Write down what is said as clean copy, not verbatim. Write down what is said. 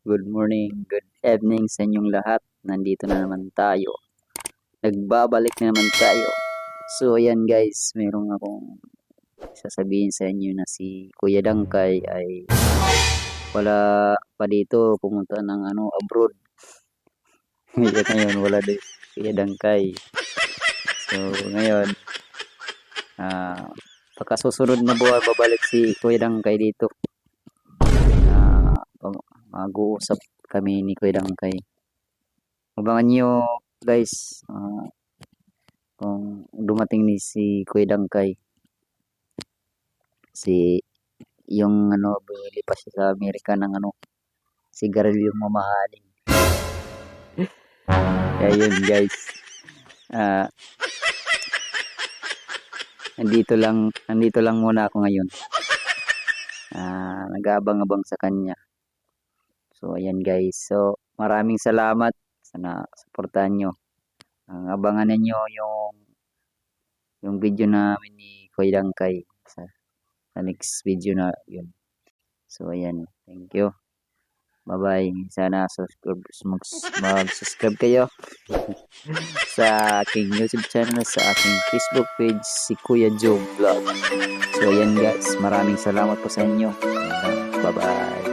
Good morning, good evening sa inyong lahat. Nandito na naman tayo. Nagbabalik na naman tayo. So ayan guys, mayroong akong sasabihin sa inyo na si Kuya Dangkay ay wala pa dito, pumunta ng abroad. Ngayon wala din Kuya Dangkay. So ngayon, pagkasusunod na buwan babalik si Kuya Dangkay dito. Mag-uusap kami ni Kuya Dangkay. Abangan nyo guys, kung dumating ni si Kuya Dangkay. Si yung bumili pa siya sa Amerika ng sigarilyong mamahaling. Kaya yun guys, nandito lang muna ako ngayon. Nag-aabang-abang sa kanya. So ayan guys, so maraming salamat. Sana suportahan nyo. Abangan ninyo yung video namin ni Kuya Dangkay sa next video na yun. So ayan, thank you. Bye bye. Sana mag-subscribe kayo sa aking YouTube channel, sa aking Facebook page, si Kuya Joe Vlog. So ayan guys, maraming salamat po sa inyo. Bye bye.